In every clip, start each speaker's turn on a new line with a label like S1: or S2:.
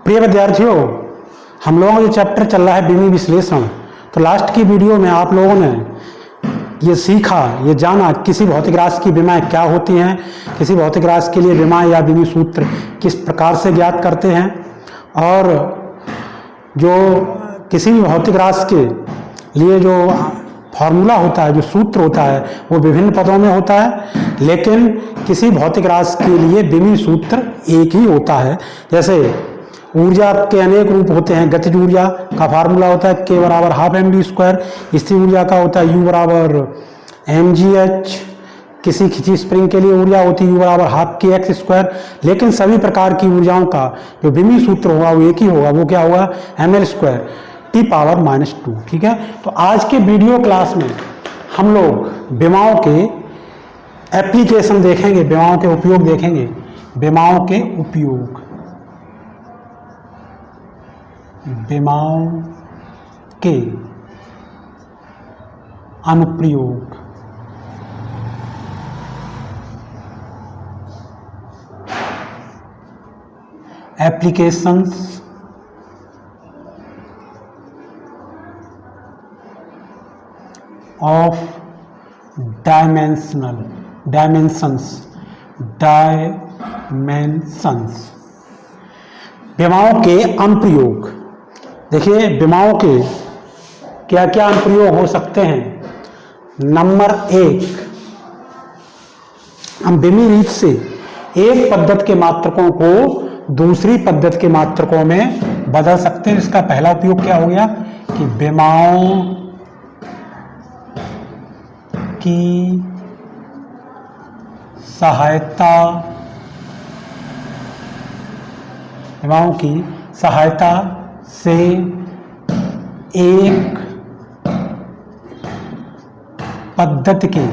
S1: प्रिय विद्यार्थियों, हम लोगों का जो चैप्टर चल रहा है विमीय विश्लेषण, तो लास्ट की वीडियो में आप लोगों ने ये सीखा, ये जाना किसी भौतिक राशि की विमाएँ क्या होती हैं, किसी भौतिक राशि के लिए विमाएँ या विमीय सूत्र किस प्रकार से ज्ञात करते हैं, और जो किसी भी भौतिक राशि के लिए जो फॉर्मूला होता है, जो सूत्र होता है, वो विभिन्न पदों में होता है, लेकिन किसी भौतिक राशि के लिए विमीय सूत्र एक ही होता है। जैसे ऊर्जा के अनेक रूप होते हैं। गतिज ऊर्जा का फार्मूला होता है K बराबर हाफ mv²। स्थिर ऊर्जा का होता है U बराबर mgh। किसी खिंची स्प्रिंग के लिए ऊर्जा होती है U बराबर हाफ kx²। लेकिन सभी प्रकार की ऊर्जाओं का जो विमीय सूत्र होगा वो एक ही होगा, वो क्या होगा, ml² T⁻²। ठीक है, तो आज के वीडियो क्लास में हम लोग विमाओं के एप्लीकेशन देखेंगे, विमाओं के उपयोग देखेंगे। विमाओं के उपयोग, विमाओं के अनुप्रयोग। Applications of dimensions. विमाओं के अनुप्रयोग। देखिए, विमाओं के क्या क्या अनुप्रयोग हो सकते हैं। नंबर 1, हम विमीय रीत से एक पद्धति के मात्रकों को दूसरी पद्धति के मात्रकों में बदल सकते हैं। इसका पहला उपयोग क्या हो गया कि विमाओं की सहायता से एक पद्धति के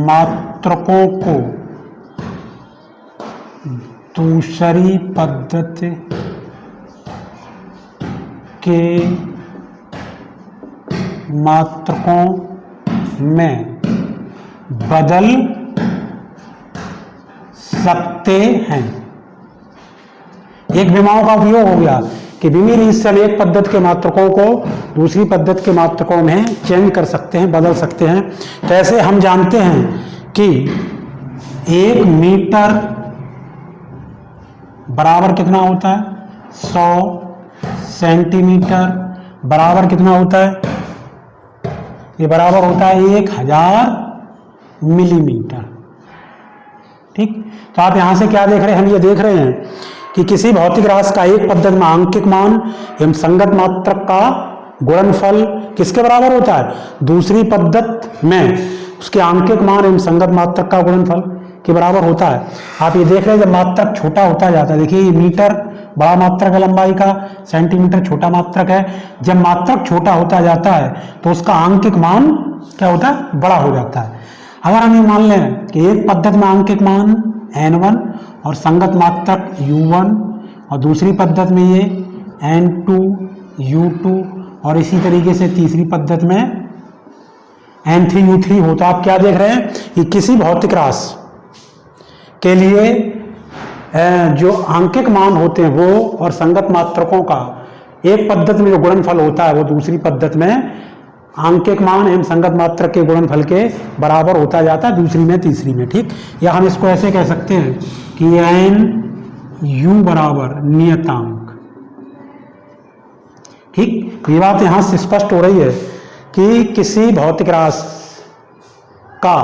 S1: मात्रकों को दूसरी पद्धति के मात्रकों में बदल सकते हैं। एक विमाओं का उपयोग हो गया कि विमीय रीत से हम एक पद्धति के मात्रकों को दूसरी पद्धति के मात्रकों में चेंज कर सकते हैं, बदल सकते हैं। तो ऐसे हम जानते हैं कि 1 मीटर बराबर कितना होता है, 100 सेंटीमीटर बराबर कितना होता है, ये बराबर होता है 1000 मिलीमीटर। ठीक, तो आप यहां से क्या देख रहे हैं, हम ये देख रहे हैं कि किसी भौतिक राशि का एक पद्धति में आंकिक मान एवं संगत मात्रक का गुणनफल किसके बराबर होता है, दूसरी पद्धति में उसके आंकिक मान एवं संगत मात्रक का गुणनफल के बराबर होता है। आप ये देख रहे हैं जब मात्रक छोटा होता जाता है, देखिए ये मीटर बड़ा मात्रक है लंबाई का, सेंटीमीटर छोटा मात्रक है। जब मात्रक छोटा होता जाता है तो उसका आंकिक मान क्या होता है, बड़ा हो जाता है। अगर हम ये मान लें कि एक पद्धति में आंकिक मान n1 और संगत मात्रक u1 और दूसरी पद्धति में ये n2 u2 और इसी तरीके से तीसरी पद्धति में n3 u3 हो, तो आप क्या देख रहे हैं कि किसी भौतिक राशि के लिए जो आंकिक मान होते हैं वो और संगत मात्रकों का एक पद्धति में जो गुणनफल होता है वो दूसरी पद्धति में आंकिक मान एवं संगत मात्रक के गुणनफल के बराबर होता जाता है, दूसरी में तीसरी में। ठीक, या हम इसको ऐसे कह सकते हैं कि n u बराबर नियतांक। ठीक, ये बात यहां से स्पष्ट हो रही है कि किसी भौतिक राशि का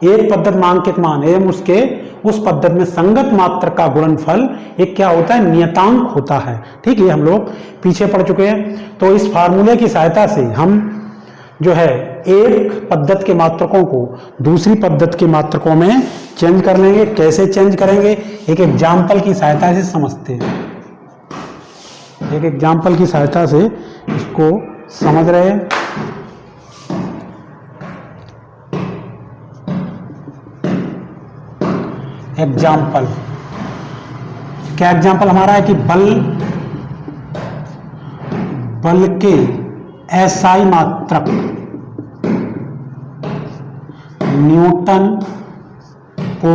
S1: एक पद्धति में आंकिक मान एवं उसके उस पद्धति में संगत मात्रक का गुणनफल एक क्या होता है, नियतांक होता है। ठीक, ये हम लोग पीछे पढ़ चुके हैं। तो इस फार्मूले की सहायता से हम जो है एक पद्धति के मात्रकों को दूसरी पद्धति के मात्रकों में चेंज कर लेंगे। कैसे चेंज करेंगे, एक एग्जाम्पल की सहायता से समझते हैं। एक एग्जाम्पल की सहायता से इसको समझ रहे हैं। एग्जाम्पल क्या, एग्जाम्पल हमारा है कि बल के एसआई मात्रक न्यूटन को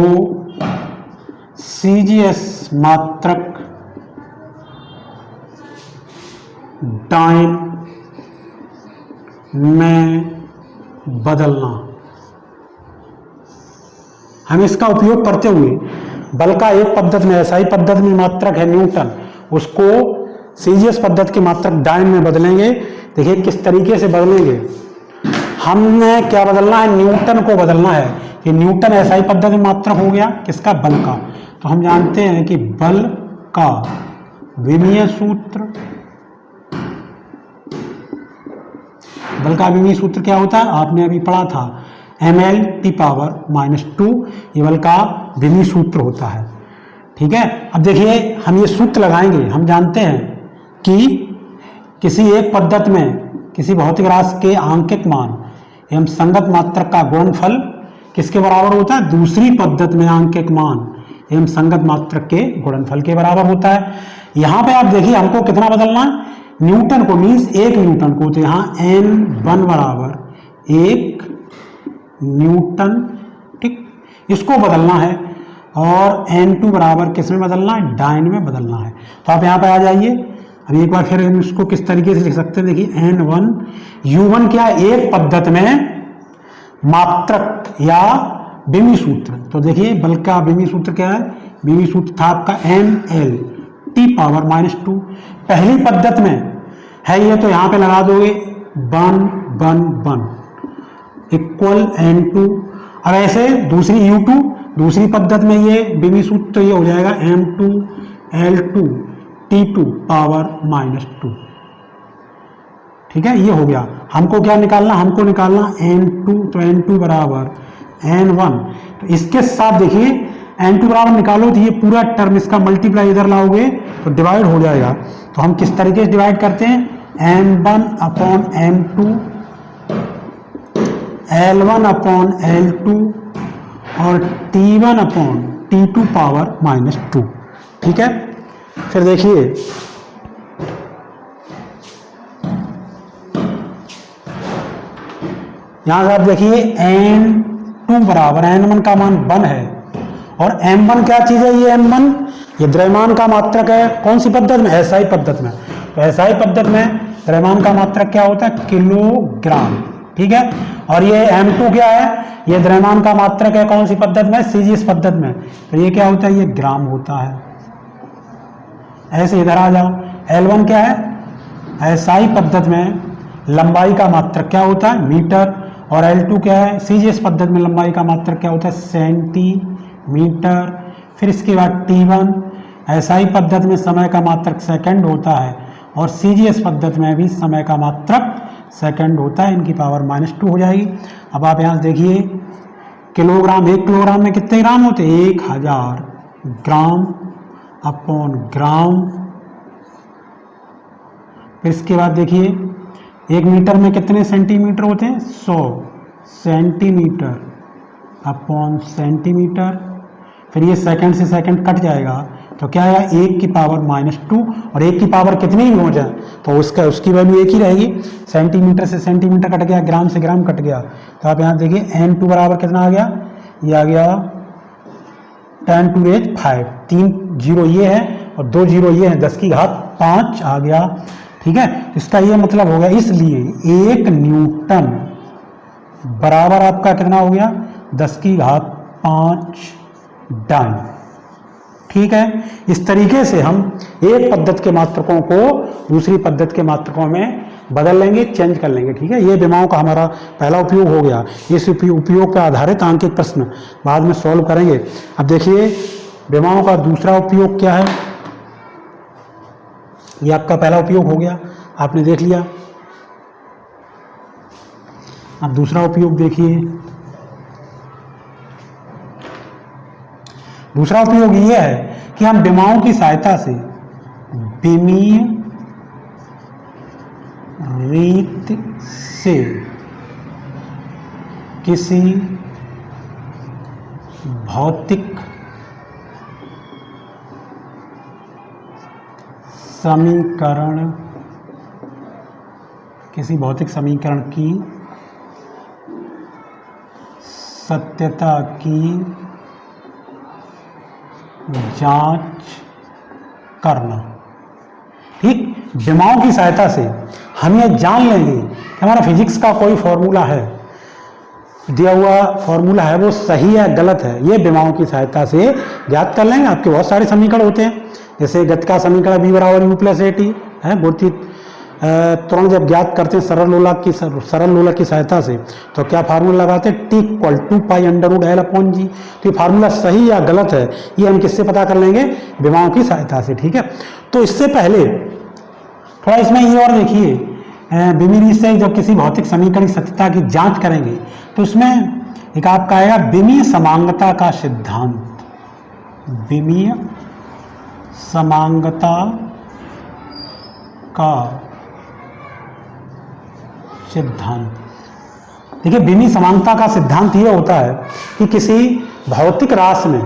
S1: सीजीएस मात्रक डाइन में बदलना। हम इसका उपयोग करते हुए बल का एक पद्धति में एसआई पद्धति में मात्रक है न्यूटन, उसको सीजीएस पद्धति के मात्रक डाइन में बदलेंगे। देखिए किस तरीके से बदलेंगे। हमने क्या बदलना है, न्यूटन को बदलना है। कि न्यूटन एसआई पद्धति में मात्रक हो गया किसका, बल का। तो हम जानते हैं कि बल का विमीय सूत्र, बल का विमीय सूत्र क्या होता है, आपने अभी पढ़ा था, ml⁻²। ये बल का विमीय सूत्र होता है। ठीक है, अब देखिए हम ये सूत्र लगाएंगे। हम जानते हैं कि किसी एक पद्धति में किसी भौतिक राशि के आंकिक मान एवं संगत मात्रक का गुणनफल किसके बराबर होता है, दूसरी पद्धति में आंकिक मान एवं संगत मात्रक के गुणनफल के बराबर होता है। यहाँ पे आप देखिए हमको कितना बदलना है, न्यूटन को, मीन्स एक न्यूटन को। तो यहाँ N1 बराबर 1 न्यूटन, ठीक, इसको बदलना है। और N2 बराबर किस में बदलना है, डाइन में बदलना है। तो आप यहाँ पे आ जाइए। अब एक बार फिर हम इसको किस तरीके से लिख सकते हैं, देखिए N1 U1 क्या है, एक पद्धति में मात्रक या विमीय सूत्र। तो देखिए बल का विमीय सूत्र क्या है, विमीय सूत्र था आपका ml⁻²। पहली पद्धति में है ये, तो यहाँ पे लगा दोगे 1 इक्वल N2। अब ऐसे दूसरी U2, दूसरी पद्धति में ये विमीय सूत्र, तो ये हो जाएगा m2L2T2⁻²। ठीक है, ये हो गया। हमको क्या निकालना, हमको निकालना N2। तो N2 बराबर N1। तो इसके साथ देखिए N2 बराबर निकालो तो ये पूरा टर्म इसका मल्टीप्लाई इधर लाओगे तो डिवाइड हो जाएगा। तो हम किस तरीके से डिवाइड करते हैं, M1/M2, L1/L2 और T1/T2⁻²। ठीक है, फिर देखिए यहां से आप देखिए N2 बराबर N1 का मान 1 है और M1 क्या चीज है, ये M1 ये द्रव्यमान का मात्रक है। कौन सी पद्धति में, एसआई पद्धति में। तो एसआई पद्धति में द्रव्यमान का मात्रक क्या होता है, किलोग्राम। ठीक है, और ये M2 क्या है, ये द्रव्यमान का मात्रक है कौन सी पद्धति में, सीजीएस पद्धति में। तो ये क्या होता है, ये ग्राम होता है। ऐसे इधर आ जाओ, L1 क्या है, एसआई पद्धति में लंबाई का मात्रक क्या होता है, मीटर। और L2 क्या है, सीजीएस पद्धति में लंबाई का मात्रक क्या होता है, सेंटीमीटर। फिर इसके बाद T1 एसआई पद्धति में समय का मात्रक सेकंड होता है और सीजीएस पद्धति में भी समय का मात्रक सेकंड होता है। इनकी पावर -2 हो जाएगी। अब आप यहाँ देखिए किलोग्राम, 1 किलोग्राम में कितने ग्राम होते हैं, 1000 ग्राम अपॉन ग्राम। फिर इसके बाद देखिए 1 मीटर में कितने सेंटीमीटर होते हैं, 100 सेंटीमीटर अपॉन सेंटीमीटर। फिर ये सेकंड से सेकंड कट जाएगा तो क्या है, 1 की पावर -2। और 1 की पावर कितनी ही हो जाए तो उसकी वैल्यू एक ही रहेगी। सेंटीमीटर से सेंटीमीटर कट गया, ग्राम से ग्राम कट गया। तो आप यहाँ देखिए N2 बराबर कितना आ गया, ये आ गया 10⁵ 3 जीरो ये है और 2 जीरो ये है, 10⁵5 आ गया। ठीक है, इसका ये मतलब हो गया, इसलिए 1 न्यूटन बराबर आपका कितना हो गया, 10⁵5 डाइन। ठीक है, इस तरीके से हम एक पद्धति के मात्रकों को दूसरी पद्धति के मात्रकों में बदल लेंगे, चेंज कर लेंगे। ठीक है, ये विमाओं का हमारा पहला उपयोग हो गया। इस उपयोग पर आधारित आंकिक प्रश्न बाद में सॉल्व करेंगे। अब देखिए विमाओं का दूसरा उपयोग क्या है, ये आपका पहला उपयोग हो गया, आपने देख लिया। अब दूसरा उपयोग देखिए, दूसरा उपयोग ये है कि हम विमाओं की सहायता से विमीय रीत से किसी भौतिक समीकरण की सत्यता की जांच करना। ठीक, विमाओं की सहायता से हम ये जान लेंगे कि हमारा फिजिक्स का कोई फॉर्मूला है, दिया हुआ फॉर्मूला है वो सही है गलत है, ये विमाओं की सहायता से ज्ञात कर लेंगे। आपके बहुत सारे समीकरण होते हैं, जैसे गति का समीकरण v बराबर u प्लस ए टी है, बहुत ही तुरंत जब ज्ञात करते हैं सरल लोलक की सहायता से, तो क्या फार्मूला लगाते हैं, t equal to pi under root L upon g. तो ये फार्मूला सही या गलत है ये हम किससे पता कर लेंगे, विमाओं की सहायता से। ठीक है, तो इससे पहले थोड़ा इसमें ये और देखिए, बिमीरी से जब किसी भौतिक समीकरण की सत्यता की जांच करेंगे तो उसमें एक आपका आएगा विमीय समांगता का सिद्धांत। विमीय समांगता का सिद्धांत। देखिए, विमीय समांगता का सिद्धांत ये होता है कि किसी भौतिक राशि में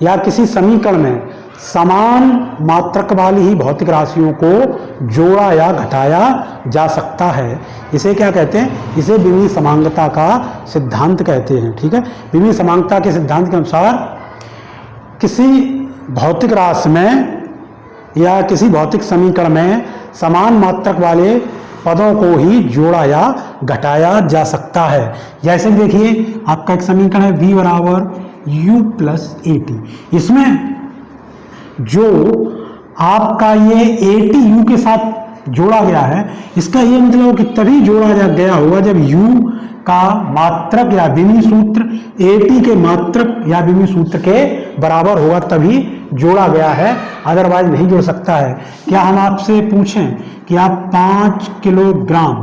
S1: या किसी समीकरण में समान मात्रक वाली ही भौतिक राशियों को जोड़ा या घटाया जा सकता है। इसे क्या कहते हैं, इसे विमीय समांगता का सिद्धांत कहते हैं। ठीक है, विमीय समांगता के सिद्धांत के अनुसार किसी भौतिक राशि में या किसी भौतिक समीकरण में समान मात्रक वाले पदों को ही जोड़ा या घटाया जा सकता है। जैसे देखिए, आपका एक समीकरण है v बराबर u प्लस ए टी, इसमें जो आपका ये ए टी यू के साथ जोड़ा गया है, इसका ये मतलब कि तभी जोड़ा गया होगा जब u का मात्रक या विमीय सूत्र ए टी के मात्रक या विमीय सूत्र के बराबर होगा, तभी जोड़ा गया है, अदरवाइज नहीं जोड़ सकता है। क्या हम आपसे पूछें कि आप 5 किलोग्राम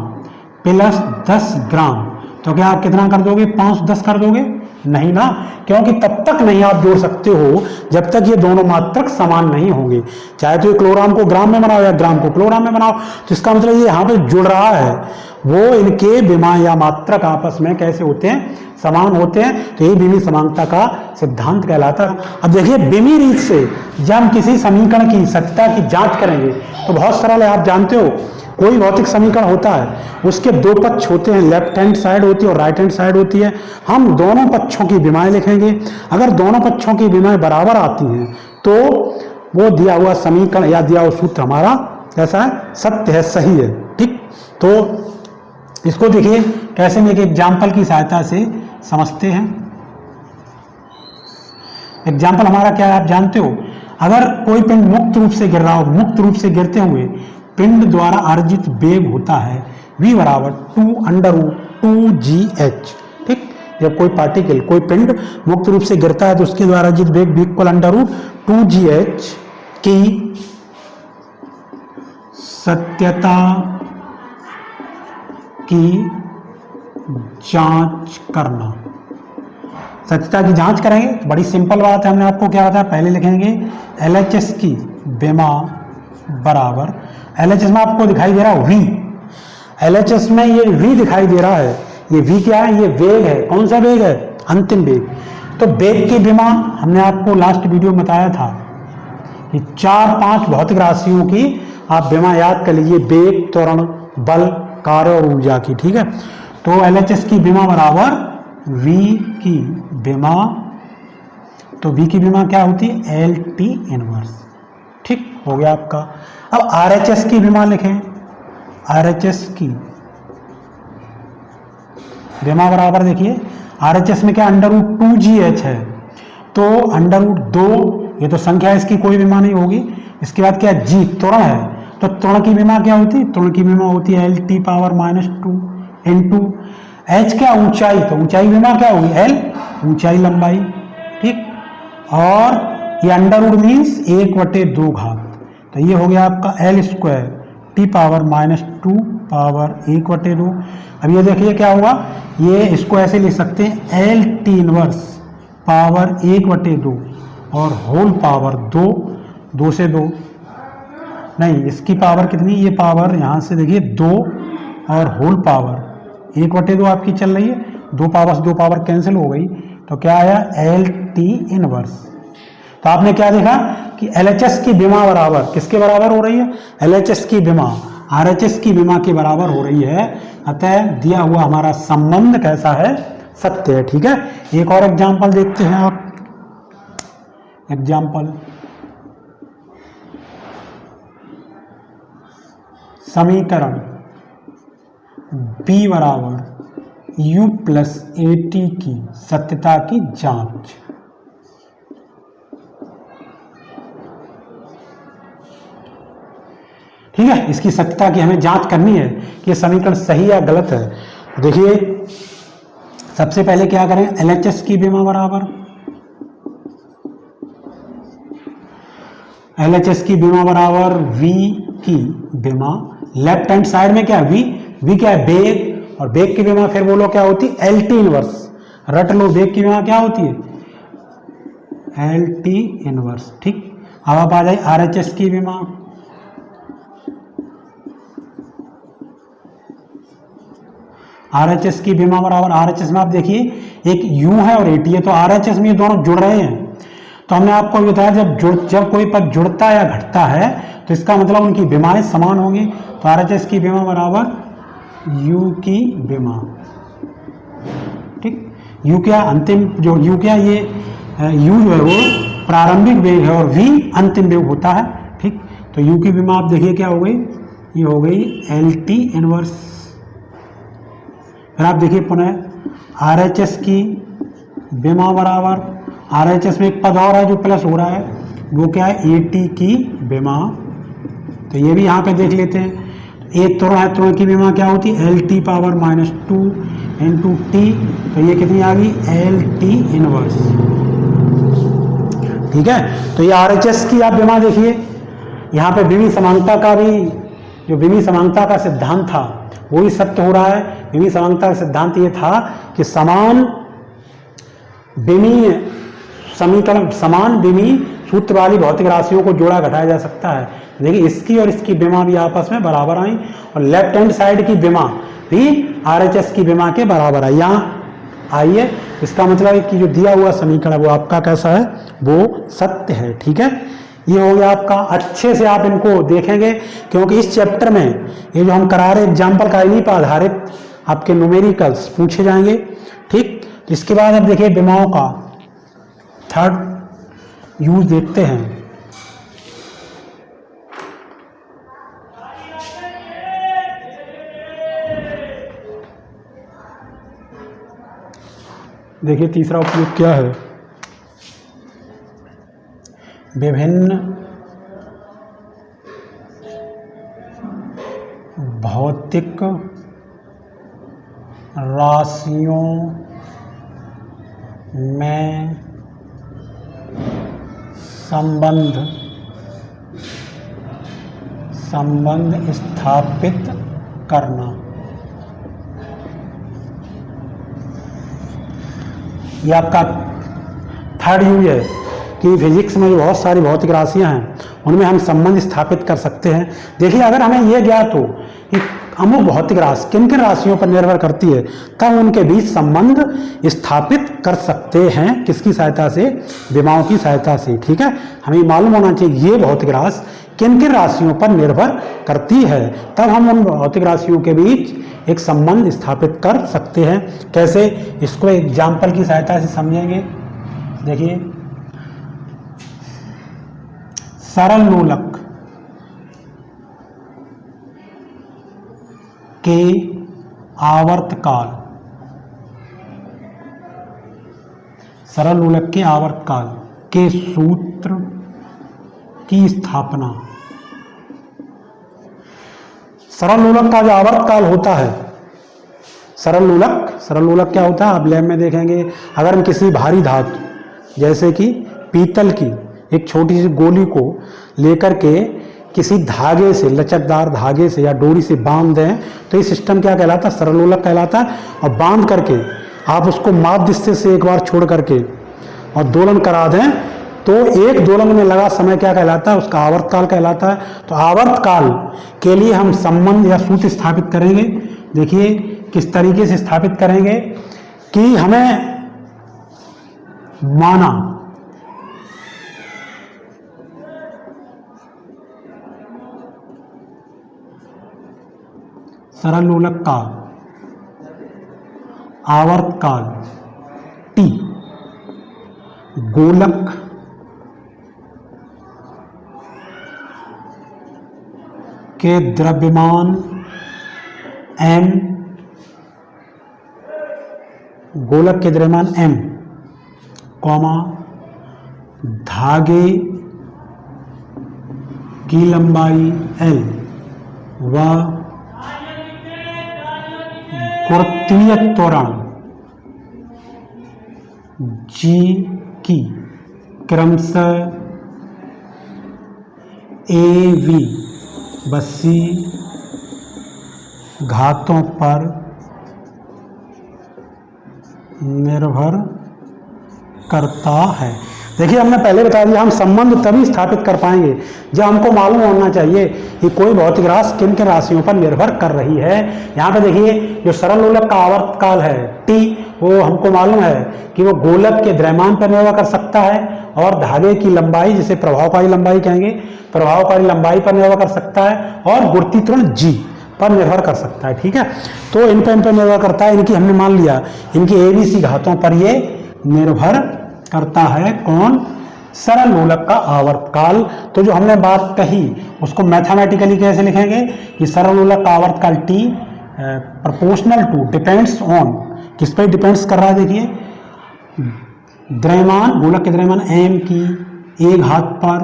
S1: प्लस 10 ग्राम, तो क्या आप कितना कर दोगे, 5 10 कर दोगे, नहीं ना, क्योंकि तब तक नहीं आप जोड़ सकते हो जब तक ये दोनों मात्रक समान नहीं होंगे। चाहे तो ये किलोग्राम को ग्राम में बनाओ या ग्राम को किलोग्राम में बनाओ, तो इसका मतलब ये यहाँ पे जुड़ रहा है, वो इनके विमा या मात्रक आपस में कैसे होते हैं, समान होते हैं। तो ये विमीय समांगता का सिद्धांत कहलाता है। अब देखिए, विमीय रीत से जब हम किसी समीकरण की सत्यता की जांच करेंगे तो बहुत सरल है। आप जानते हो, कोई भौतिक समीकरण होता है, उसके दो पक्ष होते हैं, लेफ्ट हैंड साइड होती है और राइट हैंड साइड होती है। हम दोनों पक्षों की विमाएं लिखेंगे। अगर दोनों पक्षों की विमाएं बराबर आती हैं तो वो दिया हुआ समीकरण या दिया हुआ सूत्र हमारा कैसा है, सत्य है, सही है। ठीक, तो इसको देखिए कैसे हम एक एग्जाम्पल की सहायता से समझते हैं। एग्जाम्पल हमारा क्या है, आप जानते हो, अगर कोई पिंड मुक्त रूप से गिर रहा हो, मुक्त रूप से गिरते हुए पिंड द्वारा अर्जित वेग होता है v बराबर 2√2gh। ठीक, जब कोई पार्टिकल, कोई पिंड मुक्त रूप से गिरता है तो उसके द्वारा अर्जित वेग v इक्वल √2gh की सत्यता की जांच करना। सत्यता की जांच करेंगे तो बड़ी सिंपल बात है, हमने आपको क्या बताया, पहले लिखेंगे LHS की विमा बराबर, LHS में आपको दिखाई दे रहा है v, LHS में ये v दिखाई दे रहा है, ये v क्या है, ये वेग है। कौन सा वेग है, अंतिम वेग। तो वेग की विमा हमने आपको लास्ट वीडियो में बताया था कि 4-5 भौतिक राशियों की आप विमा याद कर लीजिए, वेग, त्वरण, बल, कार्य और ऊर्जा की। ठीक है, तो LHS की विमा बराबर v की विमा, तो v की विमा क्या होती है, LT इनवर्स। ठीक हो गया आपका। अब RHS की विमा लिखें, RHS की विमा बराबर, देखिए RHS में क्या √2gh है, तो √2, ये तो संख्या है, इसकी कोई विमा नहीं होगी। इसके बाद क्या, g त्वरण है, तो त्वरण की विमा क्या होती है, त्वरण की विमा होती है LT पावर -2 इंटू h क्या, ऊंचाई, तो ऊंचाई विमा क्या होगी, L ऊंचाई लंबाई। ठीक, और ये अंडर रूट मीन्स 1/2 घात, तो ये हो गया आपका L² T पावर -2 पावर 1/2। अब ये देखिए क्या होगा, ये इसको ऐसे लिख सकते हैं LT इनवर्स पावर 1/2 और होल पावर 2 से 2 नहीं, इसकी पावर कितनी, ये पावर यहाँ से देखिए 2 और होल पावर 1/2 आपकी चल रही है, 2 पावर से 2 पावर कैंसिल हो गई, तो क्या आया LT इनवर्स। तो आपने क्या देखा कि LHS की विमा बराबर किसके बराबर हो रही है, LHS की विमा RHS की विमा के बराबर हो रही है। अतः दिया हुआ हमारा संबंध कैसा है, सत्य है। ठीक है, एक और एग्जांपल देखते हैं आप। एग्जाम्पल, समीकरण B बराबर U प्लस AT की सत्यता की जांच। ठीक है, इसकी सत्यता की हमें जांच करनी है कि ये समीकरण सही या गलत है। देखिए सबसे पहले क्या करें, LHS की बीमा बराबर LHS की बीमा बराबर V की बीमा, लेफ्ट हैंड साइड में क्या है V क्या है बेग, और बेग की बीमा फिर बोलो क्या होती है LT इनवर्स, रट लो बेग की बीमा क्या होती है LT इनवर्स। ठीक, अब आप आ जाए RHS की बीमा, RHS की बीमा बराबर, RHS में आप देखिए एक U है और AT है, तो RHS में ये दोनों जुड़ रहे हैं। तो हमने आपको बताया जब कोई पद जुड़ता या घटता है तो इसका मतलब उनकी बीमाएं समान होंगी। तो RHS की बीमा बराबर U की बीमा। ठीक, U क्या अंतिम, जो U क्या ये U जो है वो प्रारंभिक वेग है और V अंतिम वेग होता है। ठीक, तो U की बीमा आप देखिए क्या हो गई, ये हो गई LT इनवर्स। फिर आप देखिए पुनः RHS की बीमा बराबर, RHS में एक पद और है जो प्लस हो रहा है, वो क्या है AT की बीमा। तो ये भी यहाँ पे देख लेते हैं, एक त्वरण है, त्वरण की बीमा क्या होती है LT पावर -2 इंटू T, तो ये कितनी आ गई LT इनवर्स। ठीक है, तो ये RHS की आप बीमा देखिए, यहाँ पे विमी समानता का भी, जो विमी समानता का सिद्धांत था वो भी सत्य हो रहा है। विमी समानता का सिद्धांत ये था कि समान विमी समीकरण, समान विमी सूत्र वाली भौतिक राशियों को जोड़ा घटाया जा सकता है। देखिए इसकी और इसकी बीमा भी आपस में बराबर आई, और लेफ्ट हैंड साइड की बीमा भी RHS की बीमा के बराबर आई, यहाँ आई है। इसका मतलब है कि जो दिया हुआ समीकरण है वो आपका कैसा है, वो सत्य है। ठीक है, ये हो गया आपका। अच्छे से आप इनको देखेंगे क्योंकि इस चैप्टर में ये जो हम करा रहे एग्जाम्पल का इन्हीं पर आधारित आपके न्यूमेरिकल्स पूछे जाएंगे। ठीक, इसके बाद अब देखिए बीमाओं का थर्ड यूज देखते हैं। देखिए तीसरा उपयोग क्या है, विभिन्न भौतिक राशियों में संबंध स्थापित करना। ये आपका थर्ड यूज है कि फिजिक्स में जो बहुत सारी भौतिक राशियां हैं उनमें हम संबंध स्थापित कर सकते हैं। देखिए अगर हमें यह ज्ञात हो कि अमुक भौतिक राशि किन किन राशियों पर निर्भर करती है, तब उनके बीच संबंध स्थापित कर सकते हैं। किसकी सहायता से, विमाओं की सहायता से। ठीक है, हमें मालूम होना चाहिए ये भौतिक राशि किन किन राशियों पर निर्भर करती है, तब हम उन भौतिक राशियों के बीच एक संबंध स्थापित कर सकते हैं। कैसे, इसको एग्जाम्पल की सहायता से समझेंगे। देखिए सरल लोलक के आवर्तकाल, सरल लोलक के आवर्तकाल के सूत्र की स्थापना। सरल लोलक का जो आवर्तकाल होता है, सरल लोलक क्या होता है आप लैब में देखेंगे। अगर हम किसी भारी धातु जैसे कि पीतल की एक छोटी सी गोली को लेकर के किसी धागे से, लचकदार धागे से या डोरी से बांध दें तो ये सिस्टम क्या कहलाता है, सरल लोलक कहलाता है। और बांध करके आप उसको माध्य से एक बार छोड़ करके और दोलन करा दें तो एक दोलन में लगा समय क्या कहलाता है, उसका आवर्तकाल कहलाता है। तो आवर्तकाल के लिए हम संबंध या सूत्र स्थापित करेंगे। देखिए किस तरीके से स्थापित करेंगे कि हमें माना सरल लोलक का आवर्तकाल T गोलक के द्रव्यमान m, गोलक के द्रव्यमान m, कॉमा धागे की लंबाई l व गुरुत्वीय त्वरण g की क्रमशः AV व C घातों पर निर्भर करता है। देखिए हमने पहले बता दिया, हम संबंध तभी स्थापित कर पाएंगे जब हमको मालूम होना चाहिए कि कोई भौतिक राशि किन किन राशियों पर निर्भर कर रही है। यहाँ पे देखिए जो सरल लोलक का आवर्तकाल है T, वो हमको मालूम है कि वो गोलक के द्रव्यमान पर निर्भर कर सकता है और धागे की लंबाई, जिसे प्रभावकारी लंबाई कहेंगे, प्रभावकारी लंबाई पर निर्भर कर सकता है और गुरुत्वीय त्वरण G पर निर्भर कर सकता है। ठीक है, तो इन पर निर्भर करता है। इनकी हमने मान लिया, इनकी ABC घातों पर ये निर्भर करता है। कौन? सरल लोलक का आवर्तकाल। तो जो हमने बात कही उसको मैथमेटिकली कैसे लिखेंगे कि सरल लोलक का आवर्तकाल T proportional to, depends on, किस पर डिपेंड्स कर रहा है? देखिए द्रव्यमान, गोलक के द्रव्यमान m की a घात पर,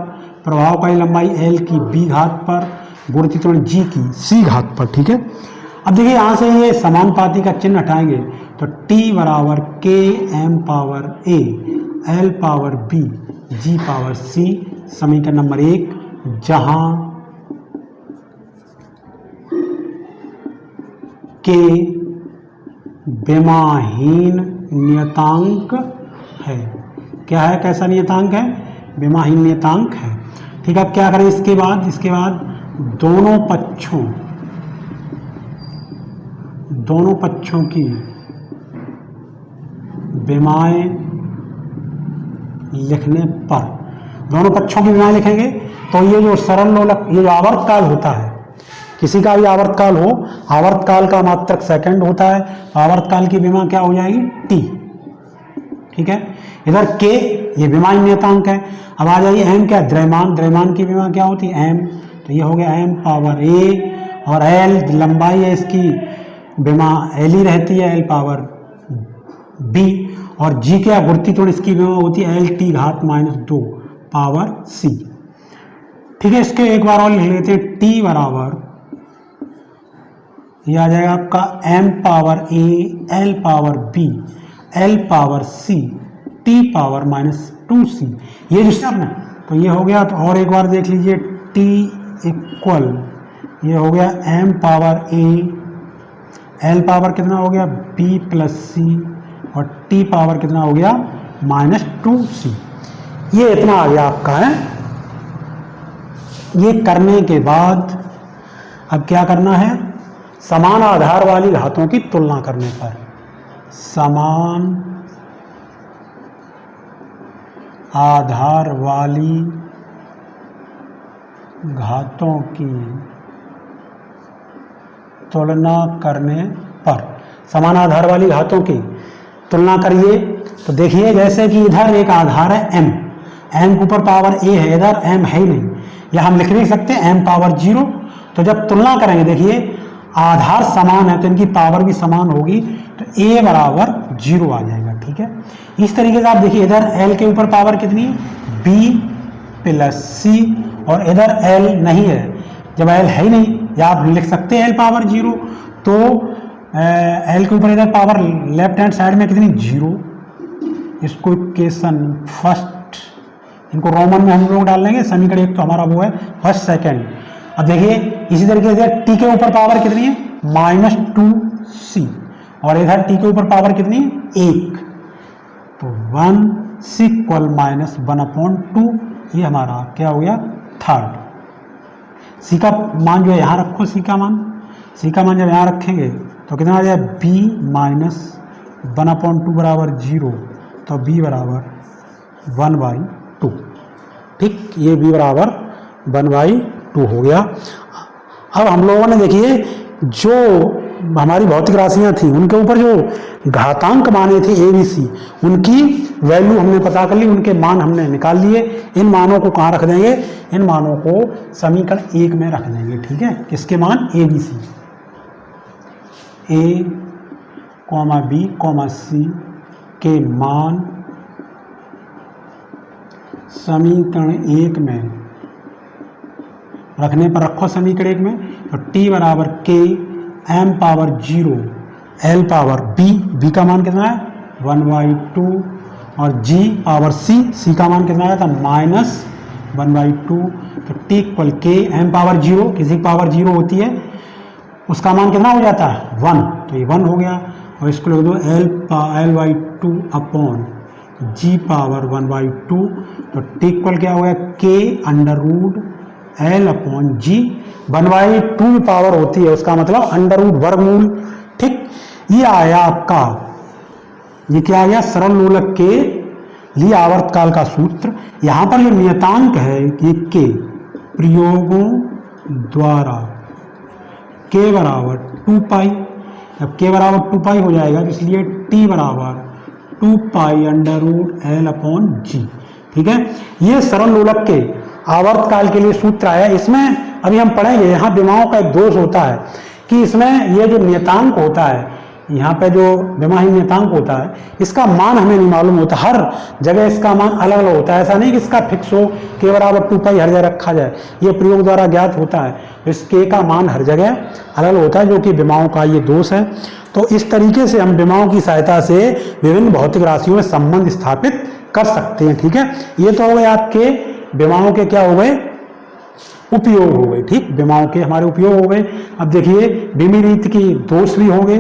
S1: प्रभावकारी लंबाई l की b घात पर, गुरुत्वीय त्वरण g की c घात पर। ठीक है, अब देखिए यहाँ से ये समानुपाती का चिन्ह हटाएंगे तो T बराबर k m power a l power b g power c, समीकरण नंबर 1, जहां k विमाहीन नियतांक है। क्या है? कैसा नियतांक है? विमाहीन नियतांक है। ठीक है, अब क्या करें इसके बाद? इसके बाद दोनों पक्षों की विमाएं लिखने पर, दोनों पक्षों की विमाएं लिखेंगे तो ये जो सरल लोलक, ये जो आवर्तकाल होता है, किसी का भी आवर्तकाल हो, आवर्तकाल का मात्रक सेकंड होता है, आवर्तकाल की विमा क्या हो जाएगी? T। ठीक है, इधर K ये विमाहीन नियतांक है। अब आ जाइए M क्या? द्रव्यमान, द्रव्यमान की विमा क्या होती है? M, तो ये हो गया m पावर a, और l लंबाई है इसकी, विमा l ही रहती है, l पावर b, और g क्या? गुरुत्वीय त्वरण इसकी विमा होती है l t घात -2 पावर c। ठीक है, इसके एक बार और लिख लेते हैं। T बराबर ये आ जाएगा आपका m power a, l power b, l power c, t power -2c। ये जिससे आपने, तो ये हो गया। तो और एक बार देख लीजिए, T इक्वल, ये हो गया m power a, l power कितना हो गया? b प्लस c, और t पावर कितना हो गया? -2c। ये इतना आ गया आपका है। ये करने के बाद अब क्या करना है? समान आधार वाली घातों की तुलना करने पर, समान आधार वाली घातों की तुलना करने पर, समान आधार वाली घातों की तुलना करिए। तो देखिए जैसे कि इधर एक आधार है m, m के ऊपर पावर a है, इधर m है ही नहीं, या हम लिख नहीं सकते m पावर 0। तो जब तुलना करेंगे, देखिए आधार समान है तो इनकी पावर भी समान होगी, तो a बराबर 0 आ जाएगा। ठीक है, इस तरीके से आप देखिए इधर l के ऊपर पावर कितनी है? b प्लस c, और इधर l नहीं है, जब l है ही नहीं, या आप लिख सकते हैं l पावर 0, तो l के ऊपर इधर पावर लेफ्ट हैंड साइड में कितनी? 0। इसको इक्वेशन फर्स्ट, इनको रोमन में हम लोग डाल लेंगे। समीकरण एक तो हमारा वो है फर्स्ट, सेकंड। अब देखिए इसी तरीके से t के ऊपर पावर कितनी है? -2c, और इधर t के ऊपर पावर कितनी है? 1, तो 1c इक्वल -1/2, ये हमारा क्या हो गया? थर्ड। c का मान जो है यहाँ रखो, c का मान जब यहाँ रखेंगे तो कितना आ जाए? b -1/2 बराबर 0, तो b बराबर 1/2। ठीक, ये b बराबर 1/2 हो गया। अब हम लोगों ने देखिए जो हमारी भौतिक राशियां थी उनके ऊपर जो घातांक माने थे ए बी सी, उनकी वैल्यू हमने पता कर ली, उनके मान हमने निकाल लिए। इन मानों को कहाँ रख देंगे? इन मानों को समीकरण 1 में रख देंगे। ठीक है, किसके मान? A B C, A comma B comma C के मान समीकरण 1 में रखने पर रखो समीकरण 1 में, तो t बराबर k m power 0 l power b का मान कितना है? 1/2 और g पावर c का मान कितना आया था? -1/2। तो t equal k m power 0, किसी की पावर 0 होती है उसका मान कितना हो जाता है? 1, तो ये 1 हो गया। और इसको लिख दो l/2 अपॉन g पावर 1/2, तो t इक्वल क्या हो गया? k under root l upon g. 1/2 power होती है उसका मतलब अंडर रूट वर्गमूल। ठीक, ये आया आपका, ये क्या आ गया? सरल लोलक के लिए आवर्तकाल का सूत्र। यहां पर जो नियतांक है ये k प्रयोगों द्वारा k बराबर 2 पाई। जब k बराबर 2 पाई हो जाएगा तो इसलिए t बराबर 2 pi under root l upon g. ठीक है, ये सरल लोलक के आवर्तकाल के लिए सूत्र आया। इसमें अभी हम पढ़ेंगे, यहाँ विमाओं का एक दोष होता है कि इसमें ये जो नियतांक होता है, यहाँ पे जो विमाही नियतांक होता है, इसका मान हमें नहीं मालूम होता। हर जगह इसका मान अलग अलग होता है, ऐसा नहीं कि इसका फिक्स हो के बराबर 2 पाई हर जगह रखा जाए। ये प्रयोग द्वारा ज्ञात होता है, इस के का मान हर जगह अलग होता है, जो कि विमाओं का ये दोष है। तो इस तरीके से हम विमाओं की सहायता से विभिन्न भौतिक राशियों में संबंध स्थापित कर सकते हैं। ठीक है, ये तो हो गए आपके विमाओं के क्या हो गए? उपयोग हो गए। ठीक, विमाओं के हमारे उपयोग हो गए। अब देखिए विमी रीत के दोष भी हो गए।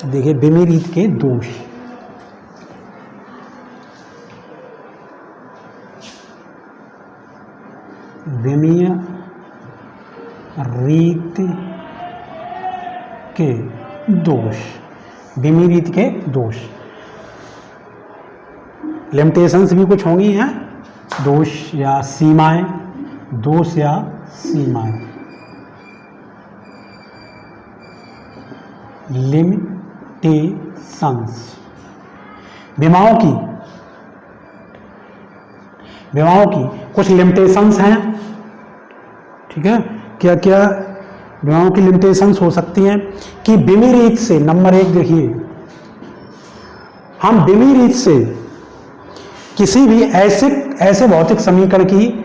S1: देखिए विमी रीत के दोष, विमीय रीत के दोष, विमी रीत के दोष, लिमिटेशंस भी कुछ होंगी हैं, दोष या सीमाएं, दोष या सीमाएं, लिमिटेशंस। विमाओं की कुछ लिमिटेशंस हैं। ठीक है, क्या क्या विमाओं की लिमिटेशंस हो सकती हैं कि विमी रीत से, नंबर 1 देखिए, हम विमी रीत से किसी भी ऐसे भौतिक समीकरण की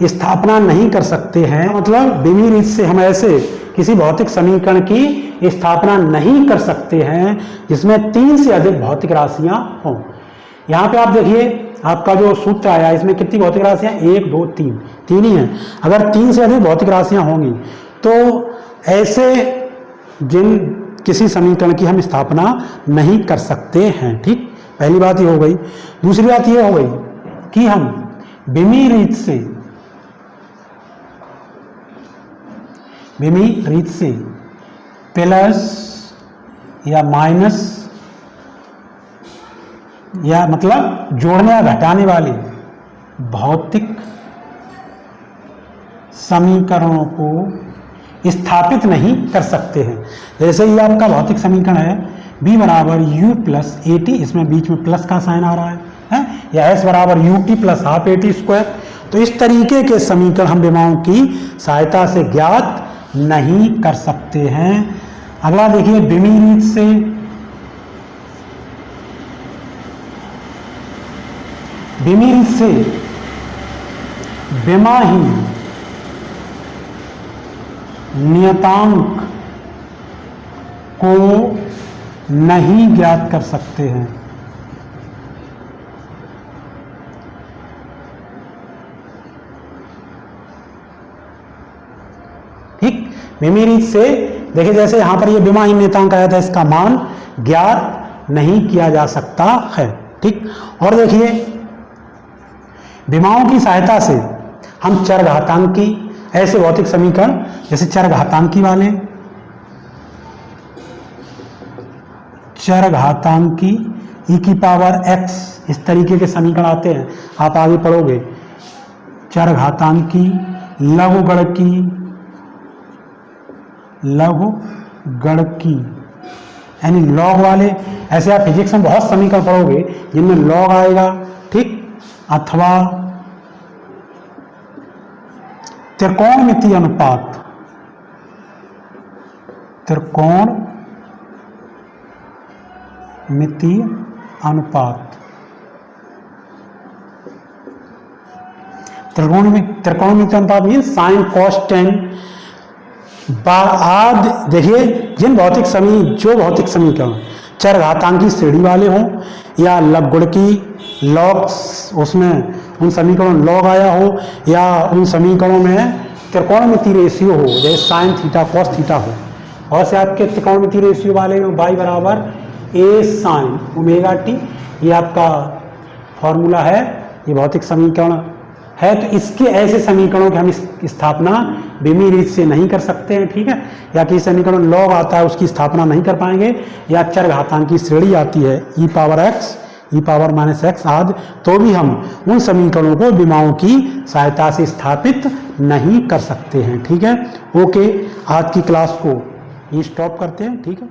S1: स्थापना नहीं कर सकते हैं। मतलब विमी रीत से हम ऐसे किसी भौतिक समीकरण की स्थापना नहीं कर सकते हैं जिसमें 3 से अधिक भौतिक राशियां हों। यहाँ पे आप देखिए आपका जो सूत्र आया, इसमें कितनी भौतिक राशियां? 1 2 3, 3 ही हैं। अगर 3 से अधिक भौतिक राशियां होंगी तो ऐसे किसी समीकरण की हम स्थापना नहीं कर सकते हैं। ठीक, पहली बात ये हो गई। दूसरी बात ये हो गई कि हम विमी रीत से प्लस या माइनस या मतलब जोड़ने या घटाने वाले भौतिक समीकरणों को स्थापित नहीं कर सकते हैं। जैसे ये आपका भौतिक समीकरण है b बराबर u प्लस ए टी, इसमें बीच में प्लस का साइन आ रहा है, या s बराबर U T plus half A T square. तो इस तरीके के समीकरण हम विमाओं की सहायता से ज्ञात नहीं कर सकते हैं। अगला देखिए विमी रीत से विमाही नियतांक को नहीं ज्ञात कर सकते हैं। ठीक, विमी रीत से देखिए, जैसे यहां पर ये विमाही नियतांक आया था, इसका मान ज्ञात नहीं किया जा सकता है। ठीक, और देखिए विमाओं की सहायता से हम चरघातांकी ऐसे भौतिक समीकरण, जैसे चरघातांकी वाले, चरघातांकी e की पावर x, इस तरीके के समीकरण आते हैं, आप आगे पढ़ोगे। चरघातांकी, लघुगणकी, लघुगणकी यानी लॉग वाले। ऐसे आप फिजिक्स में बहुत समीकरण पढ़ोगे जिनमें लॉग आएगा, ठीक, अथवा त्रिकोणमितीय अनुपात, त्रिकोणमितीय अनुपात, त्रिकोणमितीय अनुपात मीन साइन कॉस टेन आदि। देखिए जो भौतिक समीकरण चरघातांकी श्रेणी वाले हों या लघुगणकी लॉग्स, उसमें उन समीकरणों लॉग आया हो, या उन समीकरणों में त्रिकोणमितीय रेशियो हो, जैसे साइन थीटा कॉस थीटा हो, और से आपके त्रिकोणमितीय रेशियो वाले में y बराबर a साइन ओमेगा टी, ये आपका फॉर्मूला है, ये भौतिक समीकरण है। तो इसके ऐसे समीकरणों की हम स्थापना बीमी रीत से नहीं कर सकते हैं, ठीक है, या कि समीकरण लॉग आता है उसकी स्थापना नहीं कर पाएंगे, या चरघातांकी श्रेणी आती है e power x, e power minus x आदि, तो भी हम उन समीकरणों को विमाओं की सहायता से स्थापित नहीं कर सकते हैं, ठीक है। ओके, आज की क्लास को ये स्टॉप करते हैं, ठीक है।